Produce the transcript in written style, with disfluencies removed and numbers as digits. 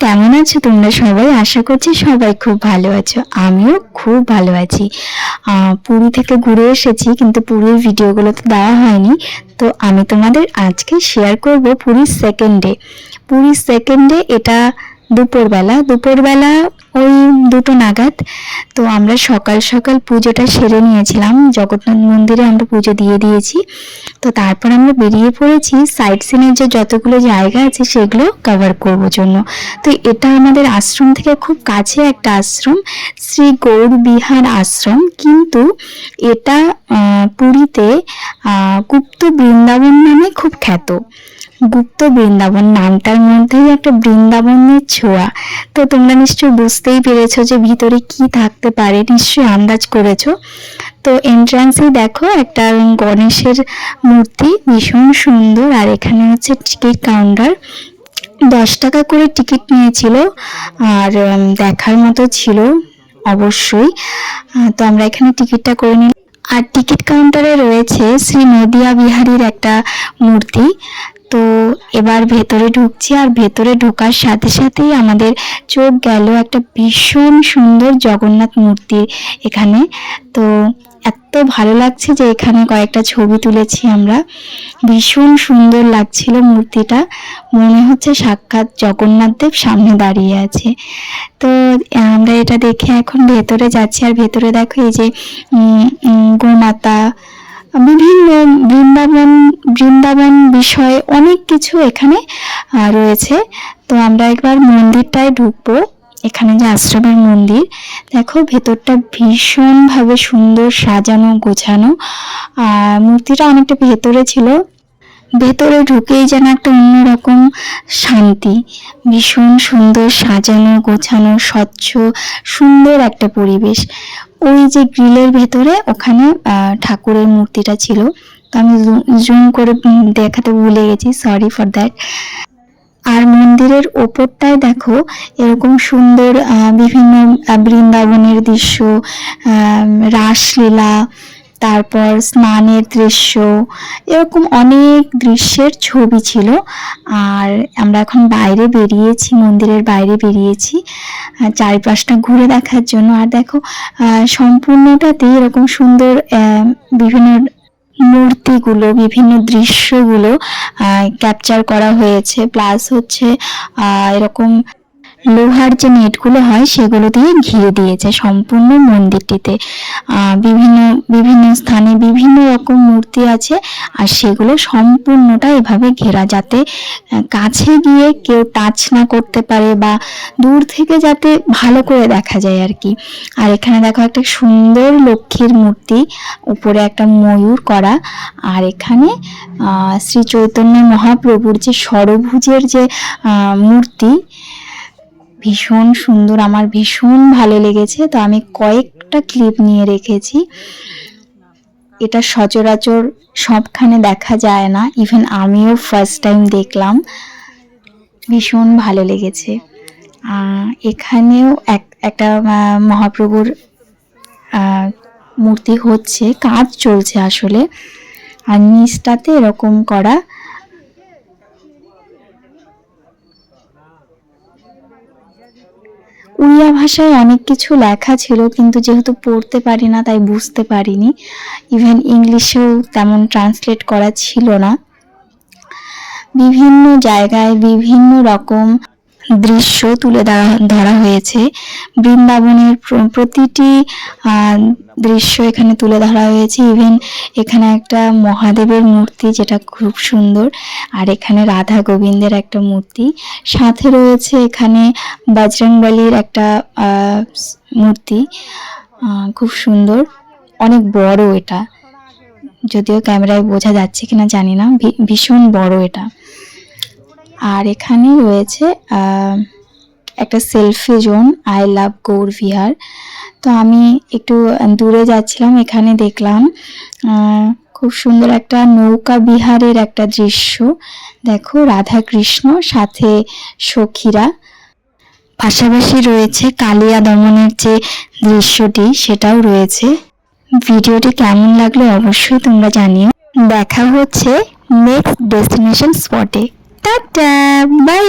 কেমন আছো তোমরা সবাই? আশা করছি সবাই খুব ভালো আছো। আমিও খুব ভালো আছি। পুরী থেকে ঘুরে এসেছি, কিন্তু পুরীর ভিডিওগুলো তো দেওয়া হয়নি। তো আমি তোমাদের আজকে শেয়ার করব পুরীর সেকেন্ড ডে। এটা দুপুরবেলা ওই 2টো নাগাদ। তো আমরা সকাল সকাল পুজোটা সেরে নিয়েছিলাম, জগন্নাথ মন্দিরে আমরা পুজো দিয়ে দিয়েছি। তো তারপর আমরা বেরিয়ে পড়েছি সাইট সিনের যে যতগুলো জায়গা আছে সেগুলো কভার করব জন্য। তো এটা আমাদের আশ্রম থেকে খুব কাছে একটা আশ্রম, শ্রী গৌর বিহার আশ্রম। কিন্তু এটা পুরীতে গুপ্ত বৃন্দাবন নামে খুব খ্যাত। গুপ্ত বৃন্দাবন নামটার মধ্যেই একটা বৃন্দাবনের ছোঁয়া। তো তোমরা নিশ্চয়ই বুঝতেই পেরেছো যে ভিতরে কি থাকতে পারে, নিশ্চয়ই আন্দাজ করেছো। তো এন্ট্রান্সে দেখো একটা গণেশের মূর্তি, ভীষণ সুন্দর। আর এখানে হচ্ছে টিকিট কাউন্টার, 10 টাকা করে টিকিট নিয়েছিল। আর দেখার মতো ছিল অবশ্যই। তো আমরা এখানে টিকিটটা করে নিলাম। আর টিকিট কাউন্টারে রয়েছে শ্রী নদিয়া বিহারীর একটা মূর্তি। তো এবার ভেতরে ঢুকছি, আর ভেতরে ঢোকার সাথে সাথেই আমাদের চোখ গেল একটা ভীষণ সুন্দর জগন্নাথ মূর্তি এখানে। তো এত ভালো লাগছে যে এখানে কয়েকটা ছবি তুলেছি আমরা। ভীষণ সুন্দর লাগছিল মূর্তিটা, মনে হচ্ছে সাক্ষাৎ জগন্নাথ দেব সামনে দাঁড়িয়ে আছে। তো আমরা এটা দেখে এখন ভেতরে যাচ্ছি। আর ভেতরে দেখো এই যে গোমাতা, বিভিন্ন বৃন্দাবন বিষয়ে অনেক কিছু এখানে রয়েছে। তো আমরা একবার মন্দিরটায় ঢুকবো। এখানে যে আশ্রমের মন্দির, দেখো ভেতরটা ভীষণভাবে সুন্দর সাজানো গোছানো। মূর্তিটা অনেকটা ভেতরে ছিল। ভেতরে ঢুকেই যেন একটা অন্যরকম শান্তি, ভীষণ সুন্দর সাজানো গোছানো স্বচ্ছ সুন্দর একটা পরিবেশ। ওই যে গ্রিলের ভেতরে ওখানে ঠাকুরের মূর্তিটা ছিল। তো আমি জুম করে দেখাতে ভুলে গেছি, সরি ফর দ্যাট। আর মন্দিরের ওপরটায় দেখো এরকম সুন্দর বিভিন্ন বৃন্দাবনের দৃশ্য, রাসলীলা, তারপর স্নানের দৃশ্য, এরকম অনেক দৃশ্যের ছবি ছিল। আর আমরা এখন বাইরে বেরিয়েছি, মন্দিরের বাইরে বেরিয়েছি চারিপাশটা ঘুরে দেখার জন্য। আর দেখো সম্পূর্ণটাতে এরকম সুন্দর বিভিন্ন মূর্তিগুলো, বিভিন্ন দৃশ্যগুলো ক্যাপচার করা হয়েছে। প্লাস হচ্ছে এরকম লোহার যে নেটগুলো হয় সেগুলো দিয়ে ঘিরে দিয়েছে সম্পূর্ণ মন্দিরটিতে। বিভিন্ন স্থানে বিভিন্ন রকম মূর্তি আছে, আর সেগুলো সম্পূর্ণটা এভাবে ঘেরা, যাতে কাছে গিয়ে কেউ টাচ না করতে পারে বা দূর থেকে যাতে ভালো করে দেখা যায় আর কি। আর এখানে দেখো একটা সুন্দর লক্ষ্মীর মূর্তি, উপরে একটা ময়ূর করা। আর এখানে শ্রী চৈতন্য মহাপ্রভুর যে ষড়ভুজের যে মূর্তি, ভীষণ সুন্দর, আমার ভীষণ ভালো লেগেছে। তো আমি কয়েকটা ক্লিপ নিয়ে রেখেছি। এটা সচরাচর সবখানে দেখা যায় না, ইভেন আমিও ফার্স্ট টাইম দেখলাম, ভীষণ ভালো লেগেছে। এখানেও একটা মহাপ্রভুর মূর্তি হচ্ছে, কাজ চলছে আসলে। আর নিচটাতে এরকম করা। উড়িয়া ভাষায় অনেক কিছু লেখা ছিল, কিন্তু যেহেতু পড়তে পারি না তাই বুঝতে পারিনি। ইভেন ইংলিশেও তেমন ট্রান্সলেট করা ছিল না। বিভিন্ন জায়গায় বিভিন্ন রকম দৃশ্য তুলে ধরা হয়েছে। বৃন্দাবনের প্রতিটি দৃশ্য এখানে তুলে ধরা হয়েছে। ইভেন এখানে একটা মহাদেবের মূর্তি, যেটা খুব সুন্দর। আর এখানে রাধা গোবিন্দের একটা মূর্তি, সাথে রয়েছে এখানে বজরংবলীর একটা মূর্তি, খুব সুন্দর, অনেক বড় এটা, যদিও ক্যামেরায় বোঝা যাচ্ছে কিনা জানি না, ভীষণ বড় এটা। আর এখানে রয়েছে একটা selfie zone, I love Gour Bihar. তো আমি একটু দূরে যাচ্ছিলাম, এখানে দেখলাম খুব সুন্দর একটা নৌকা বিহারের একটা দৃশ্য। দেখো রাধা কৃষ্ণ সাথে সখীরা, পাশাপাশি রয়েছে কালিয়া দমনের যে দৃশ্যটি সেটাও রয়েছে। ভিডিওটি কেমন লাগলো অবশ্যই তোমরা জানিও। দেখা হচ্ছে নেক্সট ডেস্টিনেশন স্পটে। Tata, by.